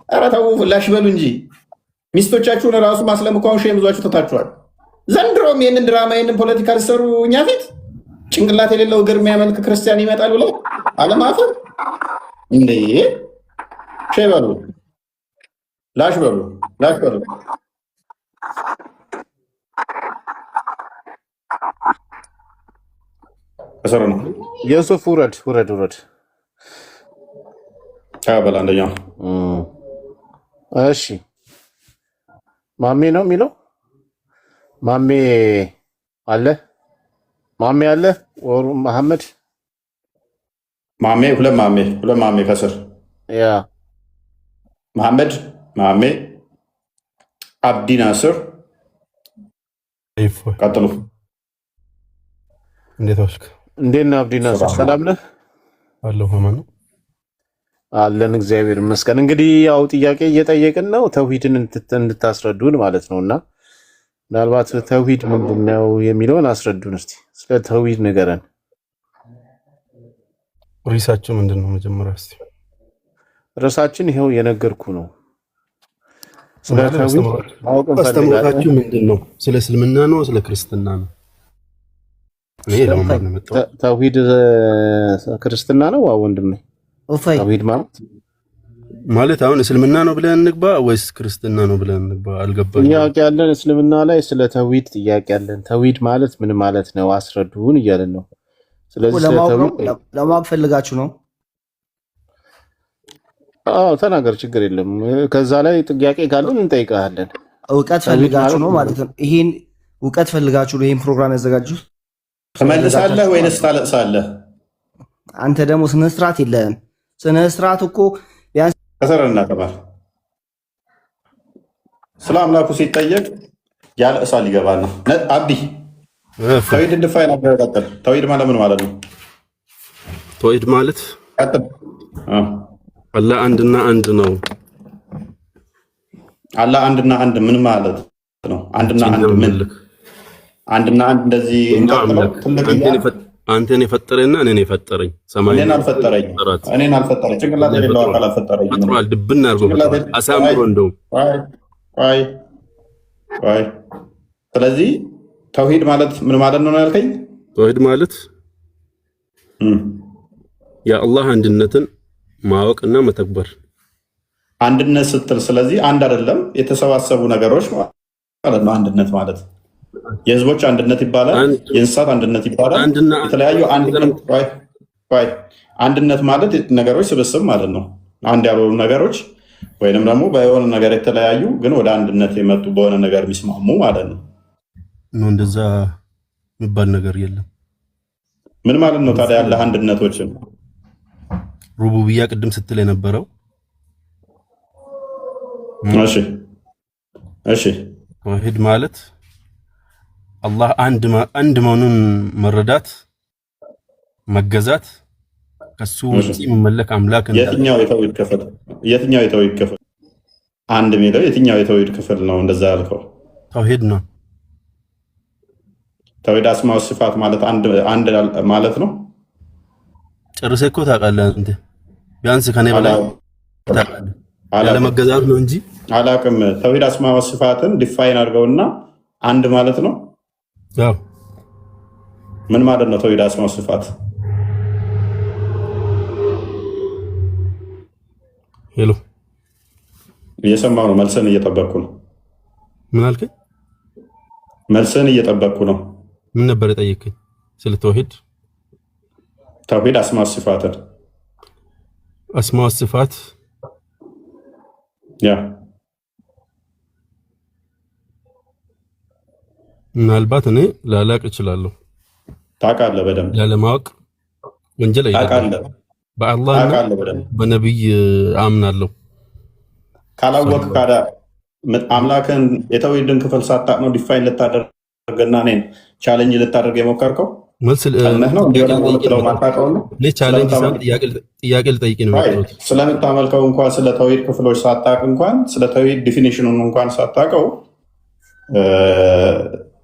ኧረ ተው ላሽ በሉ እንጂ ሚስቶቻችሁን ራሱ ማስለም እኮ አሁን ሼም ይዟችሁ ተታችኋል። ዘንድሮም ይህንን ድራማ ይህንን ፖለቲካ ሊሰሩ እኛ ፊት ጭንቅላት የሌለው እግር የሚያመልክ ክርስቲያን ይመጣል ብለው አለማፈር እንዴ! ሼ በሉ ላሽ በሉ ከሰሩ ነው የሱፍ ውረድ በላ አንደኛው። እሺ ማሜ ነው የሚለው ማሜ አለ ወሩ መሐመድ ሁለት ማሜ ከስር ያ መሐመድ ማሜ አብዲ ናስር ቀጥሉ። እንዴት ዋልክ? እንዴት ነህ አብዲ ናስር? ሰላም ነህ? አለሁ ማን አለን እግዚአብሔር ይመስገን። እንግዲህ ያው ጥያቄ እየጠየቅን ነው ተውሂድን እንድታስረዱን ማለት ነውና ምናልባት ተውሂድ ምንድነው የሚለውን አስረዱን እስቲ። ስለ ተውሂድ ንገረን። ርዕሳችሁ ምንድነው? መጀመሪያ እስቲ ርዕሳችን ይሄው የነገርኩ ነው። ስለ ተውሂድ ማወቅ አስተምሮታችሁ ምንድነው? ስለ እስልምና ነው ስለ ክርስትና ነው? እኔ ለማመን ነው መጣው። ተውሂድ ክርስትና ነው ወንድሜ። ተውሂድ ማለት አሁን እስልምና ነው ብለን እንግባ ወይስ ክርስትና ነው ብለን እንግባ? አልገባኝም። ጥያቄ ያለን እስልምና ላይ ስለ ተውሂድ ጥያቄ ያለን። ተውሂድ ማለት ምን ማለት ነው አስረዱን እያለን ነው። ስለዚህ ለማወቅ ፈልጋችሁ ነው? አዎ ተናገር፣ ችግር የለም። ከዛ ላይ ጥያቄ ካለን እንጠይቃለን። እውቀት ፈልጋችሁ ነው ማለት ነው። ይሄን እውቀት ፈልጋችሁ ነው ይሄን ፕሮግራም ያዘጋጁት? ትመልሳለህ ወይንስ ታለቅሳለህ? አንተ ደግሞ ስነ ስርዓት የለህም። ስነ ስርዓት እኮ ቢያንስ ከሰረና ከማል ስለ አምላኩ ሲጠየቅ ያለቅሳል ይገባል ነው። አብዲ ተውሂድ እንድፋይን አቀጣጠል። ተውሂድ ማለት ምን ማለት ነው? ተውሂድ ማለት አላህ አንድና አንድ ነው። አላህ አንድና አንድ ምን ማለት ነው? አንድና አንድ ምን? አንድና አንድ እንደዚህ አንተን የፈጠረና እኔን የፈጠረኝ ሰማይ እኔን አልፈጠረኝ ጭንቅላት የሌለው አካል አልፈጠረኝ። አጥሯል ድብና አድርጎ አሳምሮ እንደው ስለዚህ ተውሂድ ማለት ምን ማለት ነው ያልከኝ? ተውሂድ ማለት የአላህ አንድነትን ማወቅና መተግበር። አንድነት ስትል ስለዚህ አንድ አይደለም የተሰባሰቡ ነገሮች ማለት ነው። አንድነት ማለት የህዝቦች አንድነት ይባላል፣ የእንስሳት አንድነት ይባላል። የተለያዩ አንድነት ማለት ነገሮች ስብስብ ማለት ነው። አንድ ያልሆኑ ነገሮች ወይንም ደግሞ በሆነ ነገር የተለያዩ ግን ወደ አንድነት የመጡ በሆነ ነገር የሚስማሙ ማለት ነው። እንደዛ የሚባል ነገር የለም። ምን ማለት ነው ታዲያ? ያለ አንድነቶችን ሩቡብያ ቅድም ስትል የነበረው እሺ ተውሂድ ማለት አላህ አንድ መሆኑን መረዳት፣ መገዛት፣ ከሱ ውጪ መመለክ አምላክ። የትኛው የተውሂድ ክፍል አንድ የሚለው የትኛው የተውሂድ ክፍል ነው? እንደዛ ያልከው ተውሂድ ነው። ተውሂድ አስማው ሲፋት ማለት አንድ ማለት ነው። ጨርሰህ እኮ ታውቃለህ አንተ ቢያንስ ከኔ በላይ ታውቃለህ። ያለ መገዛት ነው እንጂ አላውቅም። ተውሂድ አስማው ሲፋትን ዲፋይን አድርገውና አንድ ማለት ነው። ያው ምን ማለት ነው ተውሂድ አስማው ሲፋት? ሄሎ እየሰማሁ ነው። መልስን እየጠበቅኩ ነው። ምን አልከኝ? መልስን እየጠበቅኩ ነው። ምን ነበር የጠየቀኝ? ስለ ተውሂድ አስማት ሲፋትን አስማት ሲፋት ያ ምናልባት እኔ ላላቅ እችላለሁ። ታውቃለህ በደንብ ያለማወቅ ወንጀል አይደለም። በአላህና በነብይ አምናለሁ። ካላወቅ ካዳ አምላክን የተውሂድን ክፍል ሳታቅ ነው ዲፋይን ልታደርግና እኔን ቻሌንጅ ልታደርግ የሞከርከው? መልስ ጥያቄ ልጠይቅ ነው። ስለምታመልከው እንኳን ስለ ተውሂድ ክፍሎች ሳታቅ እንኳን ስለ ተውሂድ ዲፊኒሽኑን እንኳን ሳታቀው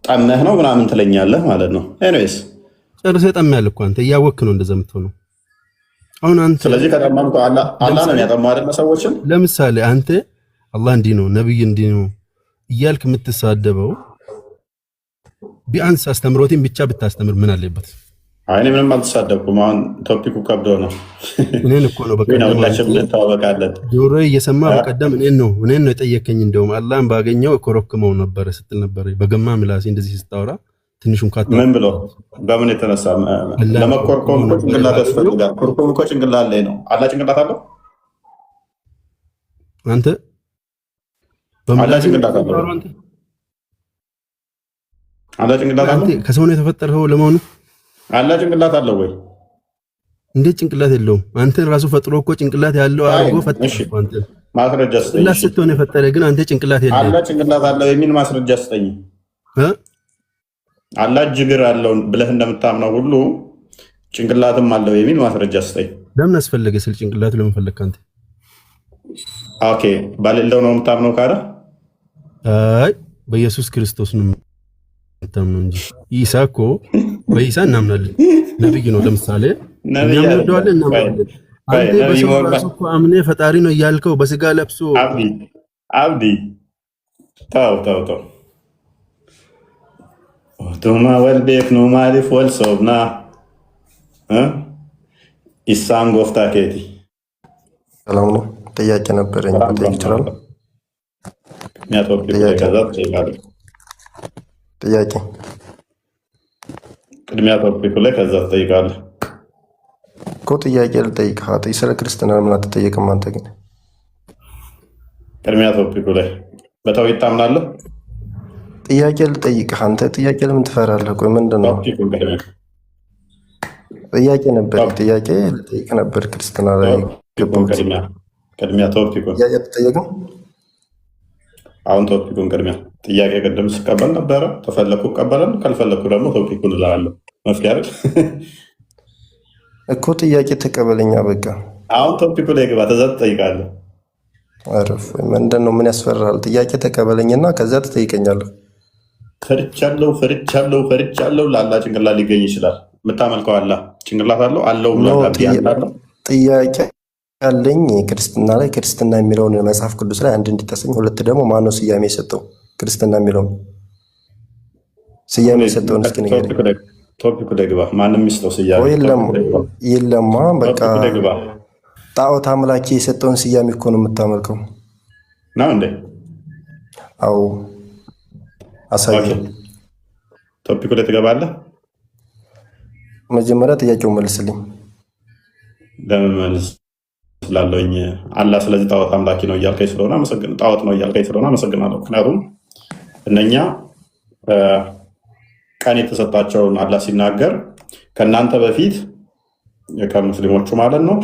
ጠመህ ነው ምናምን ትለኛለህ ማለት ነው። ኤኒዌይስ ጨርሰህ ጠመህ እኮ አንተ እያወቅህ ነው እንደዛ የምትሆነው አሁን አንተ። ስለዚህ ከጠማምከው አላህ ነው ያጠማህ አይደል? ሰዎችን ለምሳሌ አንተ አላህ እንዲህ ነው ነብይ እንዲህ ነው እያልክ የምትሳደበው ቢያንስ አስተምሮቴን ብቻ ብታስተምር ምን አለበት? አይ እኔ ምንም አልተሳደብኩም። አሁን ቶፒኩ ከብዶ ነው። እኔን እኮ ነው በቀደም ጆሮ እየሰማ በቀደም እኔን ነው የጠየከኝ። እንደውም አላህን ባገኘው እኮረክመው ነበር ስትል ነበር። በገማ ምላሴ እንደዚህ ስታወራ ትንሽ እንኳን ምን ብሎ በምን የተነሳ ለመኮርኮም እኮ ጭንቅላት ያስፈልጋል። ኮርኮም እኮ ጭንቅላት ላይ ነው። አላህ ጭንቅላት አለው? አንተ አላህ ጭንቅላት አለው? አላህ ጭንቅላት አለው? ከሰው ነው የተፈጠረው ለመሆኑ? አላህ ጭንቅላት አለው ወይ? እንዴት ጭንቅላት የለውም? አንተን ራሱ ፈጥሮ እኮ ጭንቅላት ያለው አድርጎ ፈጥሮ አንተ ማስረጃ ስጠኝ። ጭንቅላት ስትሆን የፈጠረ ግን አንተ ጭንቅላት የለውም። አላህ ጭንቅላት አለው የሚል ማስረጃ ስጠኝ። አላህ ጅግር አለው ብለህ እንደምታምነው ሁሉ ጭንቅላትም አለው የሚል ማስረጃ ስጠኝ። ለምን አስፈለገ? ስለ ጭንቅላቱ ለምን ፈለግክ አንተ? ኦኬ ባልለው ነው የምታምነው ካለ አይ በኢየሱስ ክርስቶስ ነው የምታምነው እንጂ ኢሳ እኮ በኢሳ እናምናለን። ነብይ ነው። ለምሳሌ እናምናለን። አንተ በሰው ራሱ እኮ አምነህ ፈጣሪ ነው እያልከው በስጋ ለብሶ አብዲ ታው ቱማ ወልቤክ ነው ማሪፍ ወልሶብና ኢሳን ጎፍታ ኬቲ ሰላም ነው። ጥያቄ ነበረኝ ጠይቅ ይችላል? ጥያቄ ቅድሚያ ቶፒኩ ላይ ከዛ ትጠይቃለህ እኮ። ጥያቄ ልጠይቅህ። ስለ ክርስትና ለምን አትጠየቅም አንተ ግን? ቅድሚያ ቶፒኩ ላይ በተውሂድ ታምናለህ? ጥያቄ ልጠይቅህ። አንተ ጥያቄ ለምን ትፈራለህ? ቆይ ምንድን ነው ጥያቄ ነበር? ጥያቄ ልጠይቅ ነበር። ክርስትና ላይ ቅድሚያ ቶፒኩን ጥያቄ ትጠየቅም። አሁን ቶፒኩን ቅድሚያ ጥያቄ ቅድም ስቀበል ነበረ። ተፈለኩ ቀበለን፣ ካልፈለኩ ደግሞ ቶፒኩን እላለሁ። መፍትሄ አይደል እኮ። ጥያቄ ተቀበለኛ በቃ። አሁን ቶፒኩ ላይ ግባ። ተዛ ትጠይቃለህ። አረፍ ምንድን ነው? ምን ያስፈራል? ጥያቄ ተቀበለኝና ከዛ ትጠይቀኛለህ። ፈርቻለሁ። ለአላህ ጭንቅላት ሊገኝ ይችላል። የምታመልከው አላህ ጭንቅላት አለው ጥያቄ ያለኝ ክርስትና ላይ ክርስትና የሚለውን መጽሐፍ ቅዱስ ላይ አንድ እንዲጠሰኝ፣ ሁለት ደግሞ ማነው ስያሜ የሰጠው ክርስትና የሚለውን ስያሜ የሰጠውን እስኪ ንገረኝ። ቶፒኩ ደግባ። ማንም ይስጠው ስያሜ የለማ። በቃ ጣዖት አምላኬ የሰጠውን ስያሜ እኮ ነው የምታመልከው ነው እንዴ? አዎ አሳየኝ። ቶፒኩ ላይ ትገባለህ። መጀመሪያ ጥያቄውን መልስልኝ። ለምን መልስ ስላለኝ አላህ ስለዚህ ጣዖት አምላኪ ነው እያልከኝ ስለሆነ ጣዖት ነው እያልከኝ ስለሆነ አመሰግናለሁ። ምክንያቱም እነኛ ቀን የተሰጣቸውን አላህ ሲናገር ከእናንተ በፊት ከሙስሊሞቹ ማለት ነው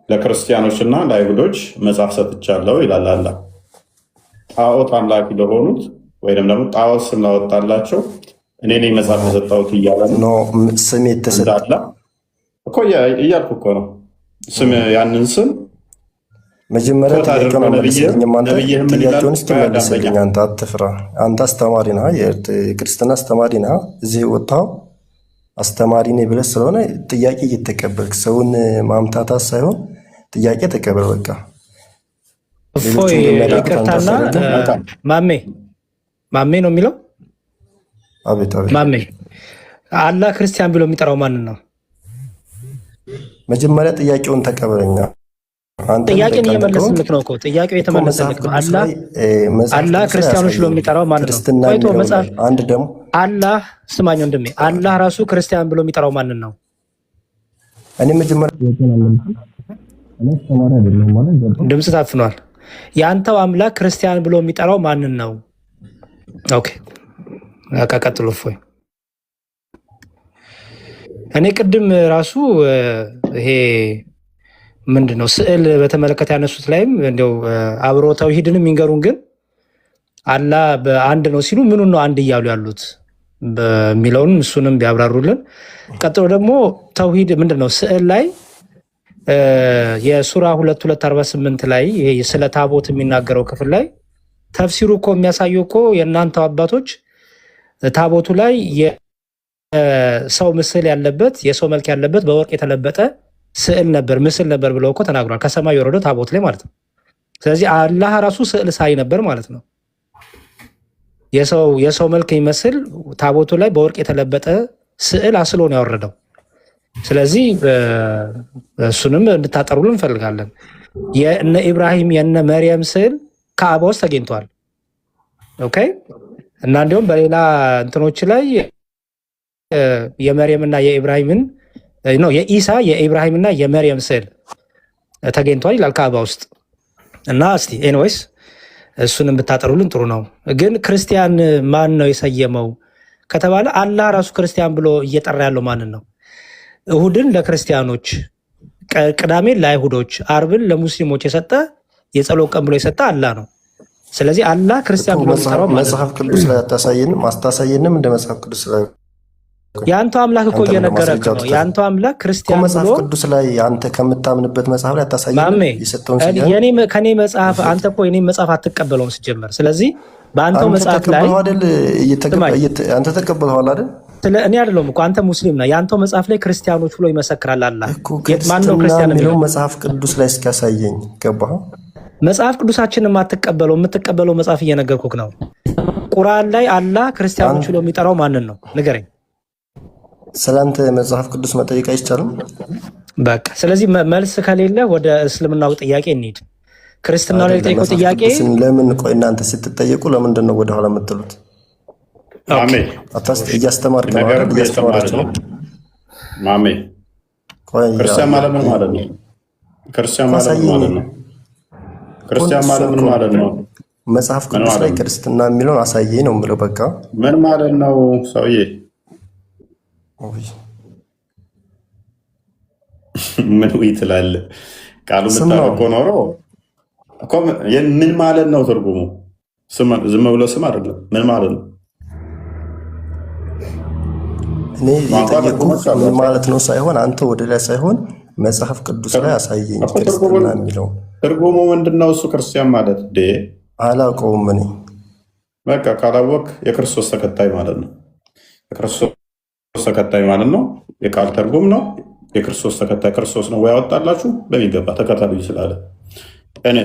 ለክርስቲያኖች እና ለአይሁዶች መጽሐፍ ሰጥቻለሁ ይላል አላህ። ጣዖት አምላኪ ለሆኑት ወይም ደግሞ ጣዖት ስም ላወጣላቸው እኔ ነኝ መጽሐፍ የሰጠሁት እያለ ነው። ስም የተሰጠ እኮ እያልኩ እኮ ነው። ስም ያንን ስም መጀመሪያ ጥያቄውን ጥያቄውን እስኪ መልስልኝ። አንተ አትፍራ። አንተ አስተማሪ ነህ፣ የክርስትና አስተማሪ ነህ። እዚህ ወጣው አስተማሪ ነኝ ብለህ ስለሆነ ጥያቄ እየተቀበልክ ሰውን ማምታታት ሳይሆን ጥያቄ ተቀበል። በቃ ይቅርታና ማሜ ነው የሚለው። አቤት አቤት። ማሜ አላህ ክርስቲያን ብሎ የሚጠራው ማንን ነው? መጀመሪያ ጥያቄውን ተቀበለኛ። ጥያቄን እየመለስልክ ነው እኮ ጥያቄው የተመለሰልክ ነው። አላህ ክርስቲያኖች ብሎ የሚጠራው ማን ነው? ቆይቶ መጽሐፍ አንድ ደግሞ አላህ ስማኝ ወንድሜ፣ አላህ ራሱ ክርስቲያን ብሎ የሚጠራው ማንን ነው? እኔ መጀመሪያ ድምጽ ታፍኗል። የአንተው አምላክ ክርስቲያን ብሎ የሚጠራው ማንን ነው? ኦኬ ቀጥሎ እፎይ። እኔ ቅድም ራሱ ይሄ ምንድነው ስዕል በተመለከተ ያነሱት ላይም እንደው አብሮ ተውሂድንም ይንገሩን፣ ግን አላህ በአንድ ነው ሲሉ ምኑን ነው አንድ እያሉ ያሉት በሚለውን እሱንም ቢያብራሩልን። ቀጥሎ ደግሞ ተውሂድ ምንድነው ስዕል ላይ የሱራ 2248 ላይ ስለ ታቦት የሚናገረው ክፍል ላይ ተፍሲሩ እኮ የሚያሳየው እኮ የእናንተው አባቶች ታቦቱ ላይ የሰው ምስል ያለበት የሰው መልክ ያለበት በወርቅ የተለበጠ ስዕል ነበር ምስል ነበር ብለው እኮ ተናግሯል። ከሰማይ የወረደው ታቦት ላይ ማለት ነው። ስለዚህ አላህ ራሱ ስዕል ሳይ ነበር ማለት ነው። የሰው መልክ የሚመስል ታቦቱ ላይ በወርቅ የተለበጠ ስዕል አስሎ ነው ያወረደው። ስለዚህ እሱንም እንድታጠሩልን እንፈልጋለን። የእነ ኢብራሂም የእነ መርየም ስዕል ከአባ ውስጥ ተገኝቷል። ኦኬ እና እንዲሁም በሌላ እንትኖች ላይ የመርየምና የኢብራሂምን ነው የኢሳ የኢብራሂምና የመርየም ስዕል ተገኝቷል ይላል ከአባ ውስጥ። እና እስቲ ኤኒዌይስ እሱንም ብታጠሩልን ጥሩ ነው። ግን ክርስቲያን ማን ነው የሰየመው ከተባለ አላህ ራሱ ክርስቲያን ብሎ እየጠራ ያለው ማንን ነው? እሁድን ለክርስቲያኖች፣ ቅዳሜን ለአይሁዶች፣ አርብን ለሙስሊሞች የሰጠ የጸሎት ቀን ብሎ የሰጠ አላህ ነው። ስለዚህ አላህ ክርስቲያን ብሎ የሚጠራው መጽሐፍ ቅዱስ ላይ አታሳየንም እንደ መጽሐፍ ቅዱስ ላይ የአንተው አምላክ እኮ እየነገረክ ነው። የአንተው አምላክ ክርስቲያን ብሎ መጽሐፍ ቅዱስ ላይ አንተ ከምታምንበት መጽሐፍ ላይ አታሳየንም የሰጠውን ሲል ከኔ መጽሐፍ አንተ እኮ የኔ መጽሐፍ አትቀበለውም ሲጀመር። ስለዚህ በአንተው መጽሐፍ ላይ አንተ ተቀበለዋል አይደል? እኔ አይደለሁም እኮ አንተ ሙስሊም ነህ። የአንተው መጽሐፍ ላይ ክርስቲያኖች ብሎ ይመሰክራል አላህ። ማን ነው ክርስቲያን የሚለው? መጽሐፍ ቅዱስ ላይ እስኪያሳየኝ ገባህ? መጽሐፍ ቅዱሳችንን የምትቀበለው መጽሐፍ እየነገርኩህ ነው። ቁርአን ላይ አላህ ክርስቲያኖች ብሎ የሚጠራው ማንን ነው ንገረኝ። ስለአንተ መጽሐፍ ቅዱስ መጠየቅ አይቻልም? በቃ ስለዚህ መልስ ከሌለ ወደ እስልምናው ጥያቄ እንሂድ። ክርስትናው ላይ ጠይቀው ጥያቄ ለምን ቆይ እናንተ ስትጠየቁ ለምንድን ነው ወደኋላ የምትሉት? እያስተማርክ ነው አይደል? እያስተማራችሁ ነው። ማሜ ክርስቲያን ማለት ምን ማለት ነው? ክርስቲያን ማለት ምን ማለት ነው? ክርስቲያን ማለት ምን ማለት ነው? መጽሐፍ ቅዱስ ላይ ክርስትና የሚለውን አሳየኝ ነው የምለው። በቃ ምን ማለት ነው ሰውዬ? ምን ትላለህ? ቃሉ የምታውቀው ኖሮ እኮ ምን ማለት ነው ትርጉሙ? ዝም ብሎ ስም አይደለም። ምን ማለት ነው? እኔ የጠየቁህ ምን ማለት ነው ሳይሆን አንተ ወደ ላይ ሳይሆን መጽሐፍ ቅዱስ ላይ አሳየኝ ክርስትና የሚለው ትርጉሙ ምንድነው? እሱ ክርስቲያን ማለት አላውቀውም እኔ። በቃ ካላወቅ የክርስቶስ ተከታይ ማለት ነው። የክርስቶስ ተከታይ ማለት ነው። የቃል ትርጉም ነው። የክርስቶስ ተከታይ ክርስቶስ ነው ወይ ያወጣላችሁ በሚገባ ተከታተሉ ስላለ እኔ